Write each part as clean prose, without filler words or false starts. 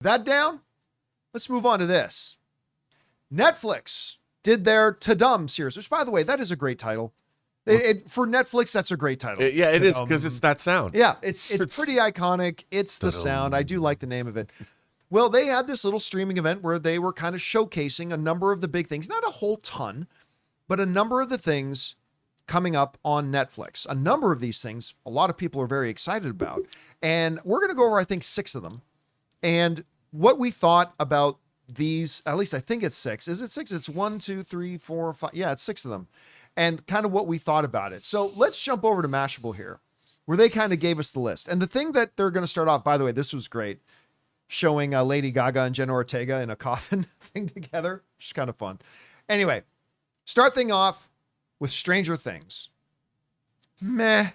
That down, let's move on to this. Netflix did their Tudum series, which, by the way, that is a great title. For Netflix, that's a great title. Yeah, it is, because it's that sound. Yeah, it's pretty iconic. It's the sound. I do like the name of it. Well, they had this little streaming event where they were kind of showcasing a number of the big things, not a whole ton, but a number of the things coming up on Netflix. A number of these things, a lot of people are very excited about. And we're going to go over, I think, 6 of them. And what we thought about these, at least I think it's 6. Is it 6? It's 1, 2, 3, 4, 5. Yeah, it's 6 of them. And kind of what we thought about it. So let's jump over to Mashable here, where they kind of gave us the list. And the thing that they're going to start off, by the way, this was great, showing Lady Gaga and Jenna Ortega in a coffin thing together, which is kind of fun. Anyway, start thing off with Stranger Things. Meh.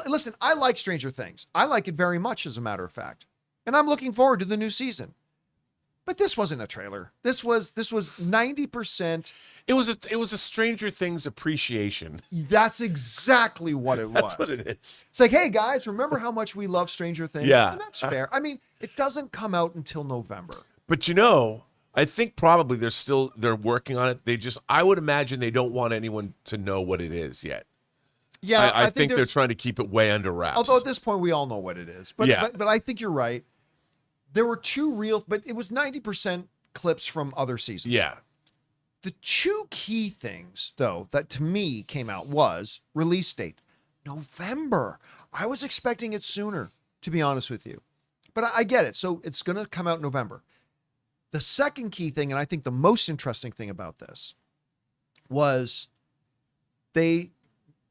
Listen, I like Stranger Things. I like it very much, as a matter of fact. And I'm looking forward to the new season. But this wasn't a trailer. This was 90%. It was a Stranger Things appreciation. That's exactly what it was. That's what it is. It's like, hey guys, remember how much we love Stranger Things? Yeah. And that's fair. I mean, it doesn't come out until November. But I think probably they're working on it. I would imagine they don't want anyone to know what it is yet. Yeah, I think they're trying to keep it way under wraps. Although at this point we all know what it is. But yeah. but I think you're right. There were 2 real, but it was 90% clips from other seasons. Yeah. The 2 key things, though, that to me came out was release date. November. I was expecting it sooner, to be honest with you. But I get it. So it's going to come out in November. The second key thing, and I think the most interesting thing about this, was they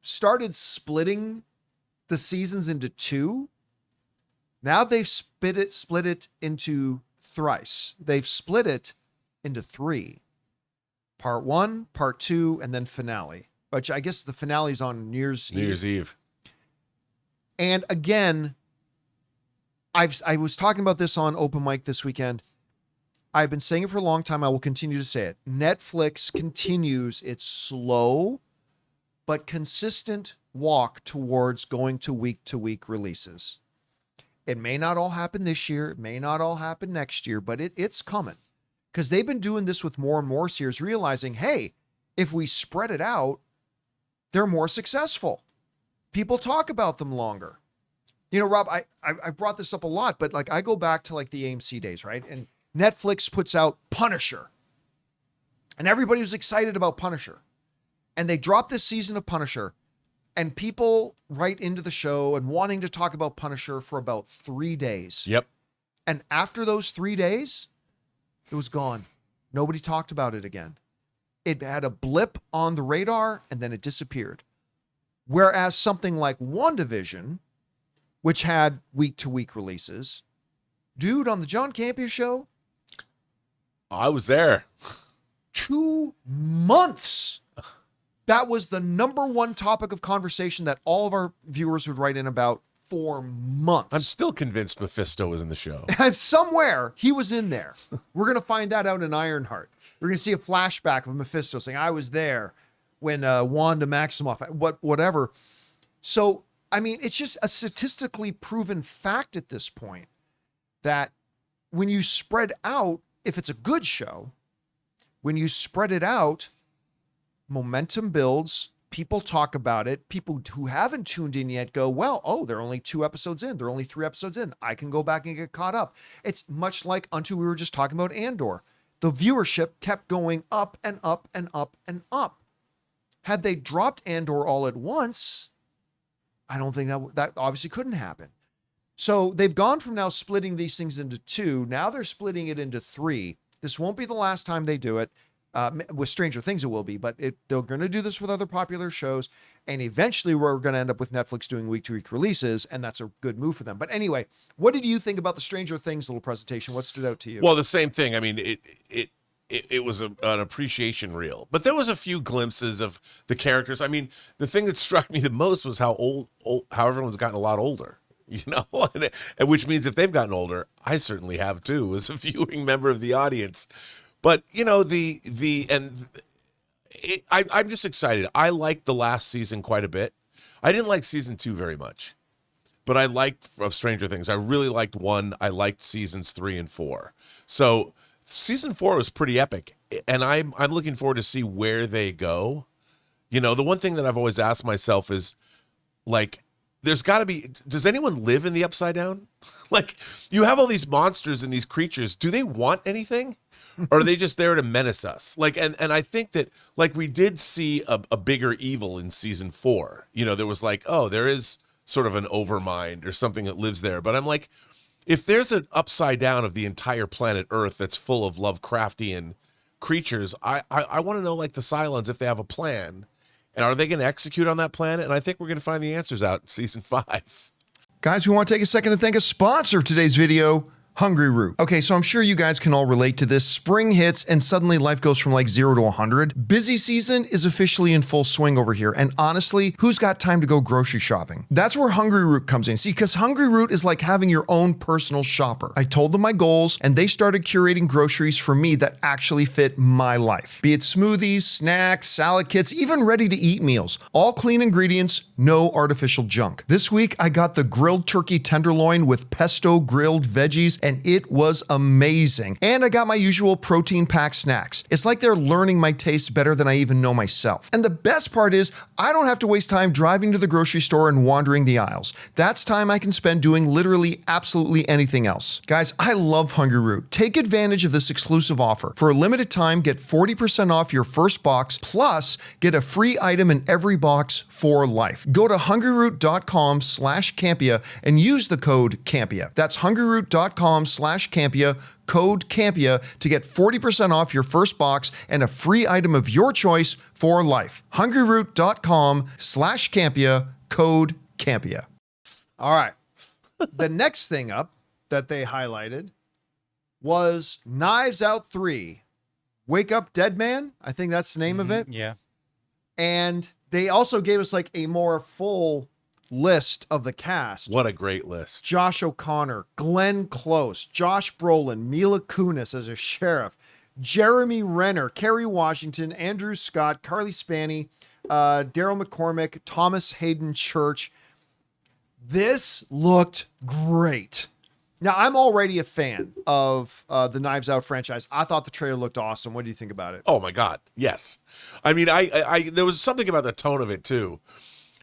started splitting the seasons into 2. Now they've split it into thrice. They've split it into 3. Part 1, part 2, and then finale. Which I guess the finale's on New Year's Eve. And again, I was talking about this on Open Mic this weekend. I've been saying it for a long time. I will continue to say it. Netflix continues its slow but consistent walk towards going to week releases. It may not all happen this year. It may not all happen next year, but it's coming, because they've been doing this with more and more series, realizing, hey, if we spread it out, they're more successful. People talk about them longer. You know, Rob, I brought this up a lot, but like I go back to like the AMC days, right? And Netflix puts out Punisher, and everybody was excited about Punisher, and they dropped this season of Punisher. And people write into the show and wanting to talk about Punisher for about 3 days. Yep. And after those 3 days, it was gone. Nobody talked about it again. It had a blip on the radar and then it disappeared. Whereas something like WandaVision, which had week-to-week releases, dude, on the John Campea Show, I was there. 2 months. That was the number 1 topic of conversation that all of our viewers would write in about for months. I'm still convinced Mephisto was in the show. Somewhere he was in there. We're going to find that out in Ironheart. We're going to see a flashback of Mephisto saying, I was there when Wanda Maximoff, whatever. So, I mean, it's just a statistically proven fact at this point that when you spread out, if it's a good show, when you spread it out, momentum builds, people talk about it, people who haven't tuned in yet go, well, they're only 2 episodes in, they're only 3 episodes in, I can go back and get caught up. It's much like unto we were just talking about Andor. The viewership kept going up and up and up and up. Had they dropped Andor all at once, I don't think that obviously couldn't happen. So they've gone from now splitting these things into 2, now they're splitting it into 3. This won't be the last time they do it. With Stranger Things it will be, but they're going to do this with other popular shows, and eventually we're going to end up with Netflix doing week-to-week releases, and that's a good move for them. But anyway, what did you think about the Stranger Things little presentation? What stood out to you? Well, the same thing. I mean, it was an appreciation reel, but there was a few glimpses of the characters. I mean, the thing that struck me the most was how everyone's gotten a lot older. You know, and which means if they've gotten older, I certainly have too, as a viewing member of the audience. But, you know, I'm just excited. I liked the last season quite a bit. I didn't like season 2 very much. but I liked of Stranger Things. I really liked 1. I liked seasons 3 and 4. So season 4 was pretty epic, and I'm looking forward to see where they go. You know, the one thing that I've always asked myself is, like, there's got to be, does anyone live in the Upside Down? Like, you have all these monsters and these creatures. Do they want anything? Or are they just there to menace us? Like, and I think that, like, we did see a bigger evil in season 4. You know, there was like, oh, there is sort of an overmind or something that lives there. But I'm like, if there's an upside down of the entire planet Earth that's full of Lovecraftian creatures, I want to know, like, the Cylons, if they have a plan. And are they going to execute on that plan? And I think we're going to find the answers out in season 5. Guys, we want to take a second to thank a sponsor of today's video, Hungryroot. Okay, so I'm sure you guys can all relate to this. Spring hits and suddenly life goes from like 0 to 100. Busy season is officially in full swing over here. And honestly, who's got time to go grocery shopping? That's where Hungryroot comes in. See, because Hungryroot is like having your own personal shopper. I told them my goals and they started curating groceries for me that actually fit my life. Be it smoothies, snacks, salad kits, even ready to eat meals. All clean ingredients, no artificial junk. This week, I got the grilled turkey tenderloin with pesto grilled veggies, and it was amazing. And I got my usual protein-packed snacks. It's like they're learning my taste better than I even know myself. And the best part is, I don't have to waste time driving to the grocery store and wandering the aisles. That's time I can spend doing literally absolutely anything else. Guys, I love Hungryroot. Take advantage of this exclusive offer. For a limited time, get 40% off your first box, plus get a free item in every box for life. Go to hungryroot.com/Campea and use the code Campea. That's hungryroot.com/Campea, code Campea, to get 40% off your first box and a free item of your choice for life. hungryroot.com/Campea, code Campea. All right. The next thing up that they highlighted was Knives Out 3. Wake Up Dead Man. I think that's the name of it. Yeah. And they also gave us like a more full list of the cast. What a great list. Josh O'Connor, Glenn Close, Josh Brolin, Mila Kunis as a sheriff, Jeremy Renner, Kerry Washington, Andrew Scott, Carly Spaney, Daryl McCormick, Thomas Hayden Church. This looked great. Now, I'm already a fan of the Knives Out franchise. I thought the trailer looked awesome. What do you think about it? Oh my God. Yes. I mean, I there was something about the tone of it too.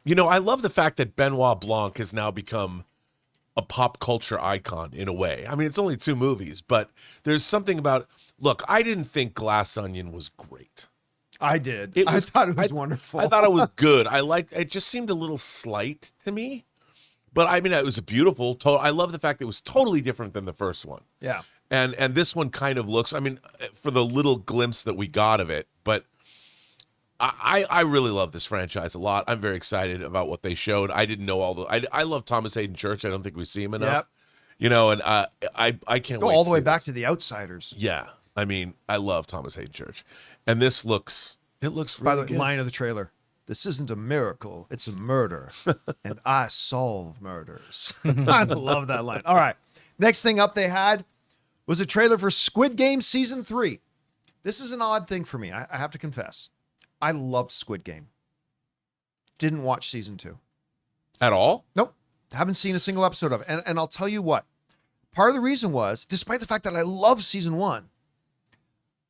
You know, I love the fact that Benoit Blanc has now become a pop culture icon in a way. I mean, it's only 2 movies, but there's something about, look, I didn't think Glass Onion was great. I did. I thought it was wonderful. I thought it was good. I liked it. Just seemed a little slight to me. But I mean, it was a beautiful, I love the fact that it was totally different than the first one. Yeah. And this one kind of looks, I mean, for the little glimpse that we got of it, but I really love this franchise a lot. I'm very excited about what they showed. I didn't know all the, I love Thomas Hayden Church. I don't think we see him enough. Yep. You know, and I can't go wait all the way back to The Outsiders. Yeah. I mean, I love Thomas Hayden Church. And this looks, it looks really good. By the line of the trailer, this isn't a miracle, it's a murder. And I solve murders. I love that line. All right. Next thing up they had was a trailer for Squid Game Season 3. This is an odd thing for me, I have to confess. I loved Squid Game. Didn't watch Season 2. At all? Nope. Haven't seen a single episode of it. And I'll tell you what. Part of the reason was, despite the fact that I love Season 1,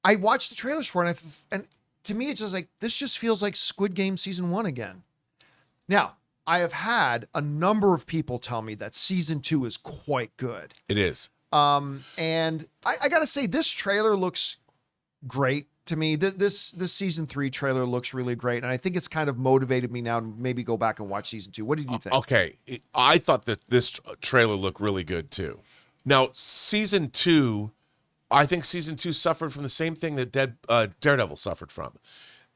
I watched the trailers for it, and to me, it's just like, this just feels like Squid Game Season 1 again. Now, I have had a number of people tell me that Season 2 is quite good. It is. And I got to say, this trailer looks great to me. This Season 3 trailer looks really great, and I think it's kind of motivated me now to maybe go back and watch Season 2. What did you think? Okay. I thought that this trailer looked really good, too. Now, Season 2... I think Season 2 suffered from the same thing that Daredevil suffered from.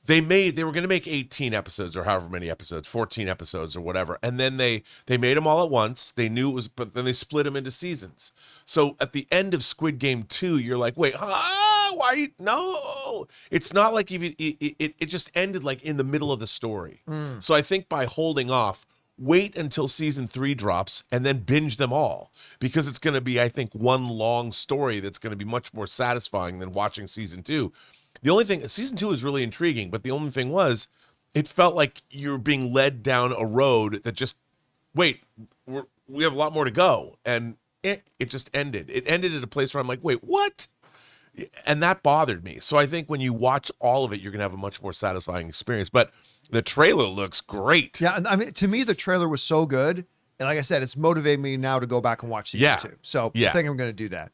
They were going to make 18 episodes or however many episodes, 14 episodes or whatever. And then they made them all at once. They knew it was, but then they split them into seasons. So at the end of Squid Game 2, you're like, wait, why? No, it's not like it just ended like in the middle of the story. So I think by holding off, wait until Season 3 drops and then binge them all, because it's going to be, I think, one long story that's going to be much more satisfying than watching Season 2. The only thing, Season 2 is really intriguing, but the only thing was, it felt like you're being led down a road that just, wait, we have a lot more to go. And it just ended. It ended at a place where I'm like, wait, what? And that bothered me. So I think when you watch all of it, you're going to have a much more satisfying experience. But the trailer looks great. Yeah, and I mean, to me, the trailer was so good. And like I said, it's motivated me now to go back and watch season 2. So I think I'm going to do that.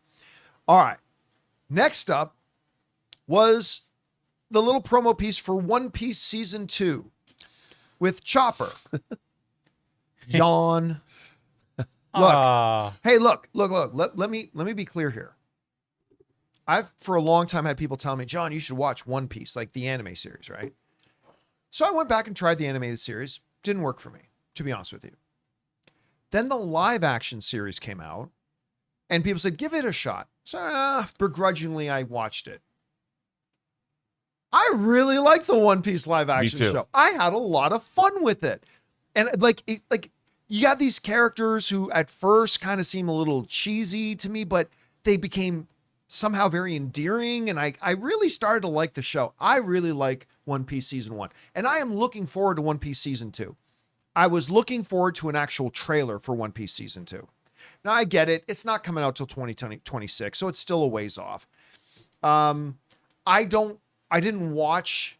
All right. Next up was the little promo piece for One Piece Season 2 with Chopper. Yawn. Look. Hey, look. Let me be clear here. I've for a long time had people tell me, John, you should watch One Piece, like the anime series, right? So I went back and tried the animated series. Didn't work for me, to be honest with you. Then the live action series came out and people said, give it a shot. So begrudgingly, I watched it. I really like the One Piece live action show. I had a lot of fun with it. And like you got these characters who at first kind of seem a little cheesy to me, but they became somehow very endearing. And I really started to like the show. I really like One Piece Season 1. And I am looking forward to One Piece Season 2. I was looking forward to an actual trailer for One Piece Season 2. Now I get it. It's not coming out till 2026, so it's still a ways off. I didn't watch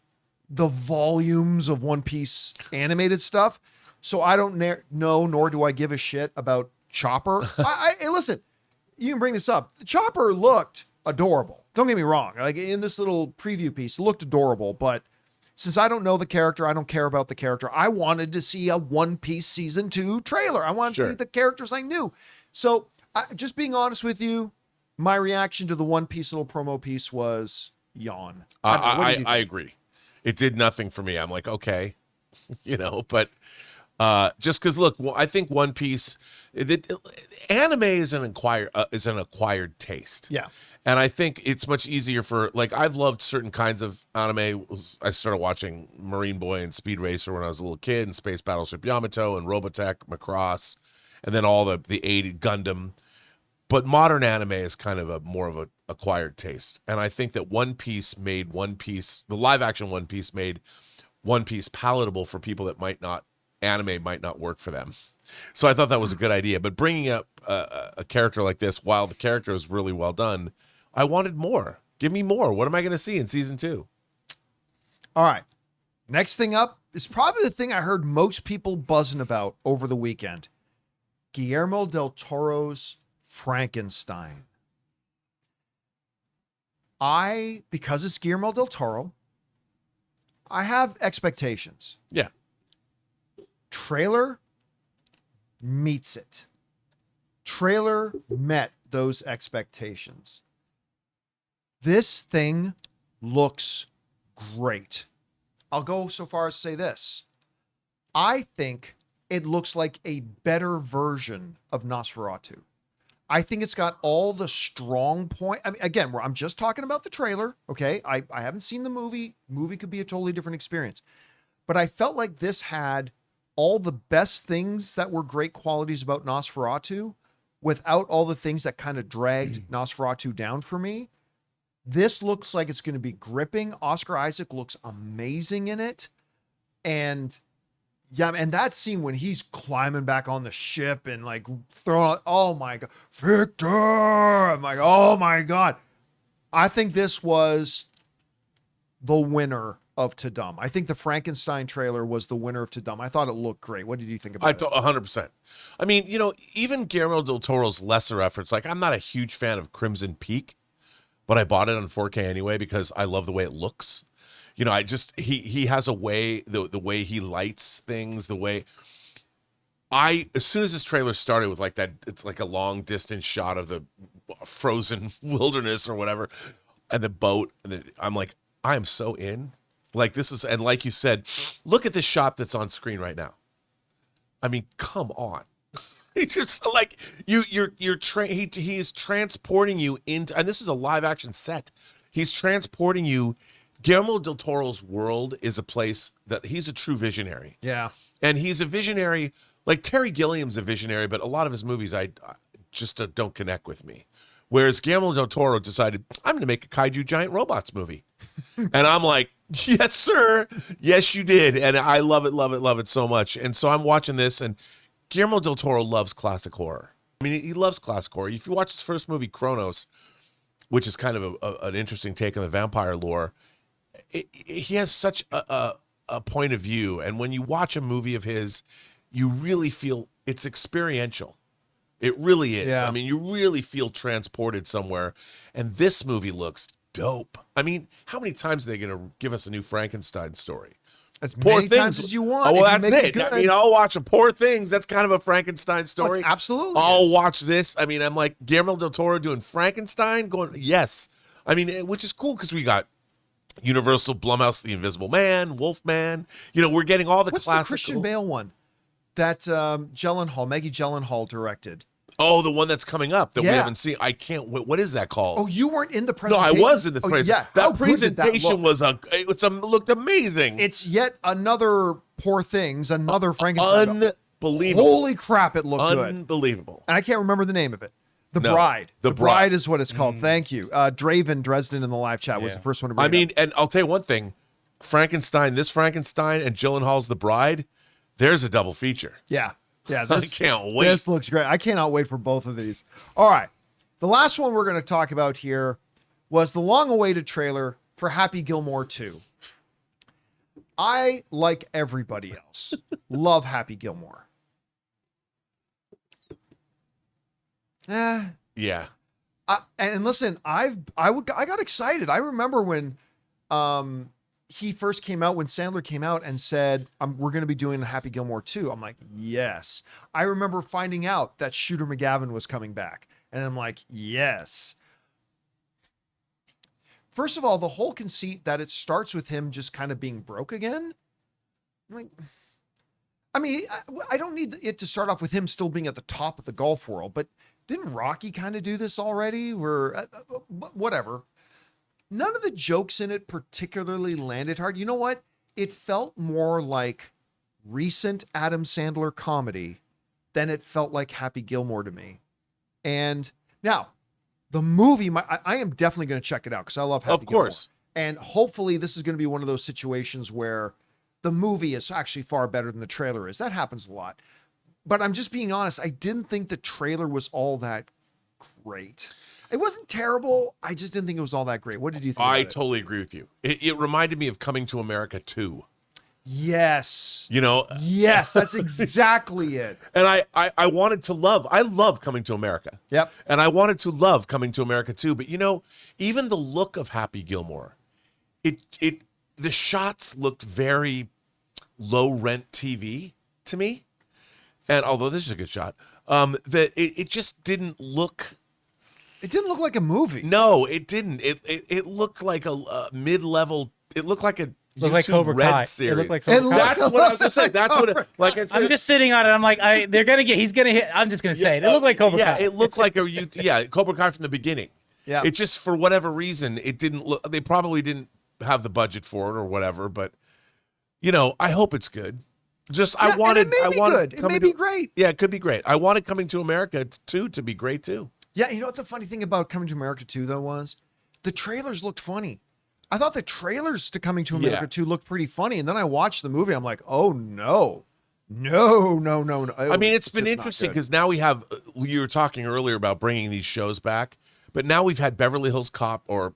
the volumes of One Piece animated stuff, so I don't know, nor do I give a shit about Chopper. Hey, listen, you can bring this up. Chopper looked adorable. Don't get me wrong. Like in this little preview piece, it looked adorable, but since I don't know the character, I don't care about the character. I wanted to see a One Piece Season 2 trailer. I wanted to see the characters I knew. So just being honest with you, my reaction to the One Piece little promo piece was yawn. I agree. It did nothing for me. I'm like, okay, but just because, look, I think One Piece, anime is an acquired taste. Yeah. And I think it's much easier for, like, I've loved certain kinds of anime. I started watching Marine Boy and Speed Racer when I was a little kid, and Space Battleship Yamato and Robotech, Macross, and then all the 80 Gundam. But modern anime is kind of more of a acquired taste. And I think that One Piece made One Piece, the live action One Piece made One Piece palatable for people that anime might not work for them. So I thought that was a good idea. But bringing up a character like this, while the character is really well done, I wanted more. Give me more. What am I going to see in season 2? All right. Next thing up is probably the thing I heard most people buzzing about over the weekend. Guillermo del Toro's Frankenstein. Because it's Guillermo del Toro, I have expectations. Yeah. Trailer meets it. Trailer met those expectations. This thing looks great. I'll go so far as to say this. I think it looks like a better version of Nosferatu. I think it's got all the strong point. I mean, again, I'm just talking about the trailer. Okay. I haven't seen the movie. Movie could be a totally different experience, but I felt like this had all the best things that were great qualities about Nosferatu without all the things that kind of dragged Nosferatu down for me. This looks like it's going to be gripping. Oscar Isaac looks amazing in it. And yeah, and that scene when he's climbing back on the ship and like throwing, oh my God, Victor. I'm like, oh my God. I think this was the winner of Tudum. I think the Frankenstein trailer was the winner of Tudum. I thought it looked great. What did you think about it? 100%. I mean, even Guillermo del Toro's lesser efforts, like I'm not a huge fan of Crimson Peak, but I bought it on 4K anyway because I love the way it looks. He has a way, the way he lights things, the way as soon as this trailer started with like that, it's like a long distance shot of the frozen wilderness or whatever, and the boat, and I'm like, I am so in. Like this is, and like you said, look at this shot that's on screen right now. I mean, come on. It's just like he is transporting you into, and this is a live action set. He's transporting you. Guillermo del Toro's world is a place that he's a true visionary. Yeah. And he's a visionary, like Terry Gilliam's a visionary, but a lot of his movies I just don't connect with me. Whereas Guillermo del Toro decided, I'm going to make a kaiju giant robots movie. And I'm like, yes, sir. Yes, you did. And I love it so much. And so I'm watching this, and Guillermo del Toro loves classic horror. I mean, he loves classic horror. If you watch his first movie, Kronos, which is kind of an interesting take on the vampire lore, he has such a point of view. And when you watch a movie of his, you really feel it's experiential. It really is. Yeah. I mean, you really feel transported somewhere. And this movie looks dope. I mean, how many times are they going to give us a new Frankenstein story? As Poor many Things. times as you want. Oh, well, if you that's make it. good. I mean, I'll watch a Poor Things. That's kind of a Frankenstein story. It's absolutely. I'll is. watch this. I mean, I'm like Guillermo del Toro doing Frankenstein. Going, yes. I mean, which is cool because we got Universal, Blumhouse, The Invisible Man, Wolfman. You know, we're getting all the What's classical. the Christian Bale one that Maggie Gyllenhaal directed? Oh, the one that's coming up that we Yeah. haven't seen. I can't wait. What is that called? Oh, you weren't in the no, I presentation? was in the Oh, presentation. yeah. How That good did that presentation look? looked amazing. It's yet another Poor Things, another Frankenstein. Unbelievable. Holy crap, it looked good. Unbelievable. And I can't remember the name of it. The No, Bride. The The Bride Bride. is what it's called. Thank you. Draven Dresden in the live chat was Yeah. the first one to bring I it mean, up. and I'll tell you one thing. This Frankenstein and Gyllenhaal's The Bride, there's a double feature. Yeah. Yeah. I This, can't wait. This looks great. I cannot wait for both of these. All right. The last one we're going to talk about here was the long-awaited trailer for Happy Gilmore 2. I, like everybody else, love Happy Gilmore. Yeah. And listen, I got excited. I remember when he first came out, when Sandler came out and said, we're going to be doing Happy Gilmore 2. I'm like, yes. I remember finding out that Shooter McGavin was coming back. And I'm like, yes. First of all, the whole conceit that it starts with him just kind of being broke again. I'm like, I mean, I don't need it to start off with him still being at the top of the golf world, but didn't Rocky kind of do this already? Whatever. None of the jokes in it particularly landed hard. You know what? It felt more like recent Adam Sandler comedy than it felt like Happy Gilmore to me. And now, the movie, I am definitely going to check it out because I love Happy Gilmore. Of course. And hopefully this is going to be one of those situations where the movie is actually far better than the trailer is. That happens a lot. But I'm just being honest. I didn't think the trailer was all that great. It wasn't terrible. I just didn't think it was all that great. What did you think? I about it? totally agree with you. It reminded me of Coming to America 2. Yes. You know? Yes, that's exactly it. And I wanted to love. I love Coming to America. Yep. And I wanted to love Coming to America too. But you know, even the look of Happy Gilmore, the shots looked very low rent TV to me. And although this is a good shot, that it just didn't look. It didn't look like a movie. No, it didn't. It looked like a mid-level. It looked like a Looked like YouTube Cobra Red Kai. series. It looked like Cobra Kai. That's what I was gonna say. That's what it, like I said. I'm just sitting on it. I'm like, he's gonna hit. I'm just gonna say it. It looked like Cobra Yeah, Kai. it looked like Cobra Kai from the beginning. Yeah. It just, for whatever reason, it didn't look. They probably didn't have the budget for it or whatever. But you know, I hope it's good. Just Yeah, I wanted. and it may I be wanted. good. It may be great. Yeah, it could be great. I wanted Coming to America too to be great too. Yeah, you know what the funny thing about Coming to America 2 though was? The trailers looked funny. I thought the trailers to Coming to America 2 looked pretty funny, and then I watched the movie. I'm like, oh no. No. I mean, it's been interesting because now we have. You were talking earlier about bringing these shows back, but now we've had Beverly Hills Cop or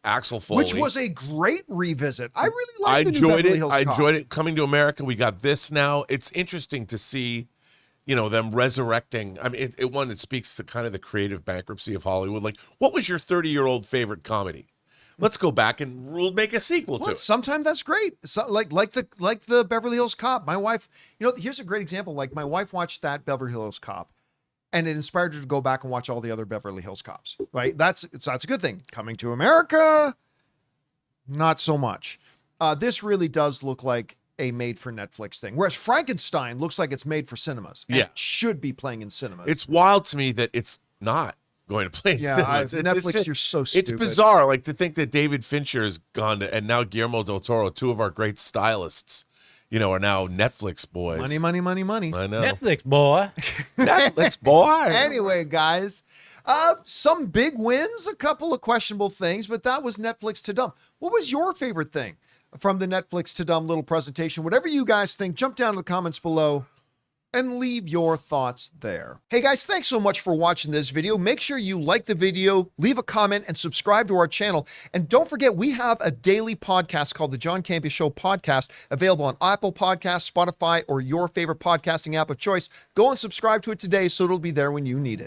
Axel Foley, which was a great revisit. I really I liked the new enjoyed Beverly it. Hills I Cop. enjoyed it. Coming to America, we got this now. It's interesting to see, you know, them resurrecting. I mean, it speaks to kind of the creative bankruptcy of Hollywood. Like, what was your 30-year-old favorite comedy? Let's go back and make a sequel to Well, it. sometimes that's great. So, like the Beverly Hills Cop. My wife, you know, here's a great example. Like my wife watched that Beverly Hills Cop, and it inspired her to go back and watch all the other Beverly Hills Cops. Right? That's a good thing. Coming to America, not so much. This really does look like a made for Netflix thing, whereas Frankenstein looks like it's made for cinemas. And Yeah. it should be playing in cinemas. It's wild to me that it's not going to play. in cinemas. Netflix, you're so stupid. It's bizarre, like to think that David Fincher has gone to, and now Guillermo del Toro, two of our great stylists, you know, are now Netflix boys. Money. I know. Netflix boy. Netflix boy. Anyway, guys, some big wins, a couple of questionable things, but that was Netflix Tudum. What was your favorite thing from the Netflix Tudum little presentation? Whatever you guys think, jump down in the comments below. and leave your thoughts there. Hey guys, thanks so much for watching this video. Make sure you like the video, leave a comment, and subscribe to our channel. And don't forget, we have a daily podcast called the John Campea Show podcast, available on Apple Podcasts, Spotify, or your favorite podcasting app of choice. Go and subscribe to it today so it'll be there when you need it.